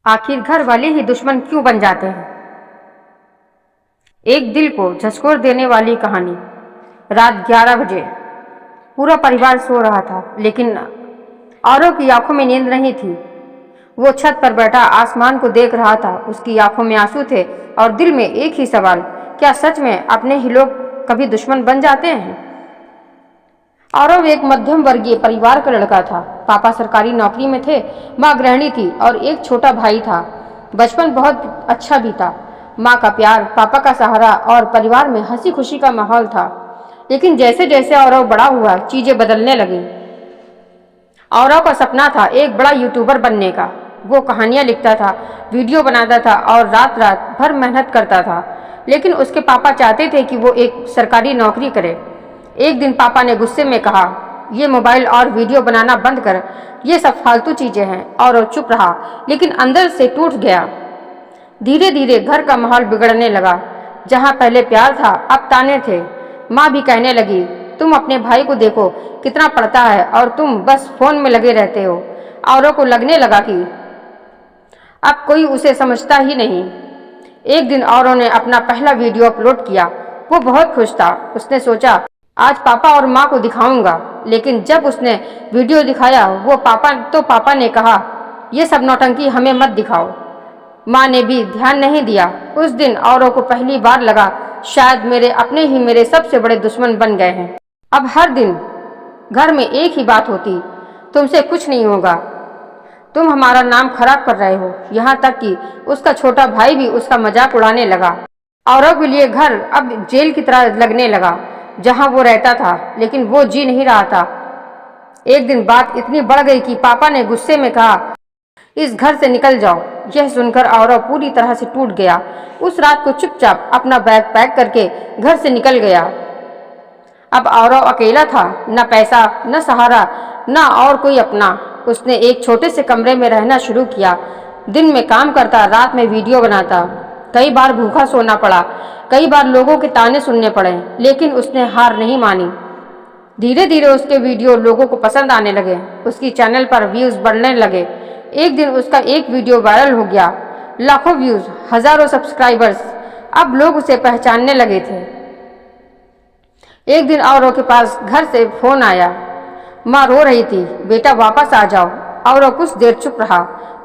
आखिर घर वाले ही दुश्मन क्यों बन जाते हैं। एक दिल को झकझोर देने वाली कहानी। रात 11 बजे पूरा परिवार सो रहा था, लेकिन औरों की आंखों में नींद नहीं थी। वो छत पर बैठा आसमान को देख रहा था। उसकी आंखों में आंसू थे और दिल में एक ही सवाल, क्या सच में अपने ही लोग कभी दुश्मन बन जाते हैं। औरव एक मध्यम वर्गीय परिवार का लड़का था। पापा सरकारी नौकरी में थे, माँ गृहिणी थी और एक छोटा भाई था। बचपन बहुत अच्छा बीता। माँ का प्यार, पापा का सहारा और परिवार में हंसी खुशी का माहौल था। लेकिन जैसे जैसे औरव बड़ा हुआ, चीजें बदलने लगी। औरव का सपना था एक बड़ा यूट्यूबर बनने का। वो कहानियां लिखता था, वीडियो बनाता था और रात रात भर मेहनत करता था। लेकिन उसके पापा चाहते थे कि वो एक सरकारी नौकरी करे। एक दिन पापा ने गुस्से में कहा, ये मोबाइल और वीडियो बनाना बंद कर, ये सब फालतू चीजें हैं। और वो चुप रहा, लेकिन अंदर से टूट गया। धीरे धीरे घर का माहौल बिगड़ने लगा। जहाँ पहले प्यार था, अब ताने थे। माँ भी कहने लगी, तुम अपने भाई को देखो कितना पढ़ता है और तुम बस फोन में लगे रहते हो। औरों को लगने लगा कि अब कोई उसे समझता ही नहीं। एक दिन औरों ने अपना पहला वीडियो अपलोड किया। वो बहुत खुश था। उसने सोचा, आज पापा और माँ को दिखाऊंगा। लेकिन जब उसने वीडियो दिखाया, पापा ने कहा, ये सब नौटंकी हमें मत दिखाओ। माँ ने भी ध्यान नहीं दिया। उस दिन औरों को पहली बार लगा, शायद मेरे अपने ही मेरे सबसे बड़े दुश्मन बन गए हैं। अब हर दिन घर में एक ही बात होती, तुमसे कुछ नहीं होगा, तुम हमारा नाम खराब कर रहे हो। यहाँ तक कि उसका छोटा भाई भी उसका मजाक उड़ाने लगा। औरव के लिए घर अब जेल की तरह लगने लगा, जहाँ वो रहता था, लेकिन वो जी नहीं रहा था। एक दिन बात इतनी बढ़ गई कि पापा ने गुस्से में कहा, इस घर से निकल जाओ। यह सुनकर औरव पूरी तरह से टूट गया। उस रात को चुपचाप अपना बैग पैक करके घर से निकल गया। अब औरव अकेला था, न पैसा, न सहारा, न और कोई अपना। उसने एक छोटे से कमरे में रहना शुरू किया। दिन में काम करता, रात में वीडियो बनाता। कई बार भूखा सोना पड़ा, कई बार लोगों के ताने सुनने पड़े, लेकिन उसने हार नहीं मानी। धीरे धीरे उसके वीडियो लोगों को पसंद आने लगे। उसकी चैनल पर व्यूज बढ़ने लगे। एक दिन उसका एक वीडियो वायरल हो गया। लाखों व्यूज, हजारों सब्सक्राइबर्स। अब लोग उसे पहचानने लगे थे। एक दिन औरों के पास घर से फोन आया। माँ रो रही थी, बेटा वापस आ जाओ। औरों कुछ देर चुप रहा।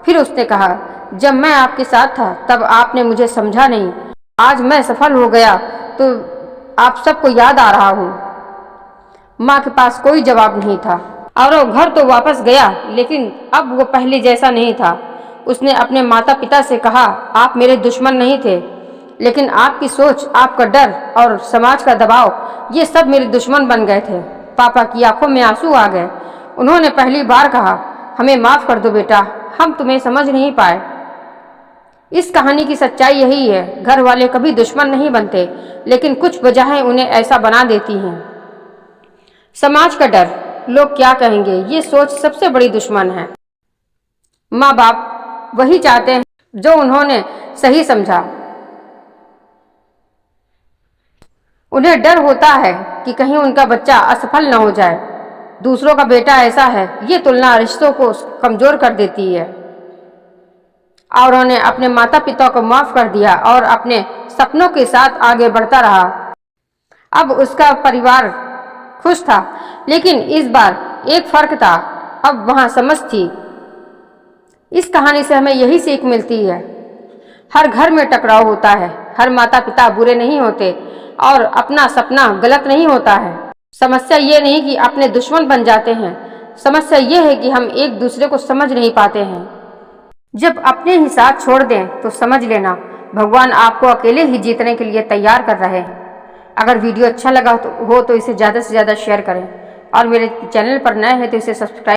फिर उसने कहा, जब मैं आपके साथ था तब आपने मुझे समझा नहीं। आज मैं सफल हो गया तो आप सबको याद आ रहा हूँ। माँ के पास कोई जवाब नहीं था। और वो घर तो वापस गया, लेकिन अब वो पहले जैसा नहीं था। उसने अपने माता पिता से कहा, आप मेरे दुश्मन नहीं थे, लेकिन आपकी सोच, आपका डर और समाज का दबाव, ये सब मेरे दुश्मन बन गए थे। पापा की आंखों में आंसू आ गए। उन्होंने पहली बार कहा, हमें माफ कर दो बेटा, हम तुम्हें समझ नहीं पाए। इस कहानी की सच्चाई यही है, घर वाले कभी दुश्मन नहीं बनते, लेकिन कुछ वजहें उन्हें ऐसा बना देती हैं। समाज का डर, लोग क्या कहेंगे, ये सोच सबसे बड़ी दुश्मन है। माँ बाप वही चाहते हैं जो उन्होंने सही समझा। उन्हें डर होता है कि कहीं उनका बच्चा असफल न हो जाए। दूसरों का बेटा ऐसा है, ये तुलना रिश्तों को कमजोर कर देती है। और उन्होंने अपने माता पिता को माफ कर दिया और अपने सपनों के साथ आगे बढ़ता रहा। अब उसका परिवार खुश था, लेकिन इस बार एक फर्क था, अब वहां समझ थी। इस कहानी से हमें यही सीख मिलती है, हर घर में टकराव होता है, हर माता पिता बुरे नहीं होते और अपना सपना गलत नहीं होता है। समस्या ये नहीं कि अपने दुश्मन बन जाते हैं, समस्या ये है कि हम एक दूसरे को समझ नहीं पाते हैं। जब अपने ही साथ छोड़ दें तो समझ लेना, भगवान आपको अकेले ही जीतने के लिए तैयार कर रहे हैं। अगर वीडियो अच्छा लगा तो इसे ज़्यादा से ज़्यादा शेयर करें और मेरे चैनल पर नए हैं तो इसे सब्सक्राइब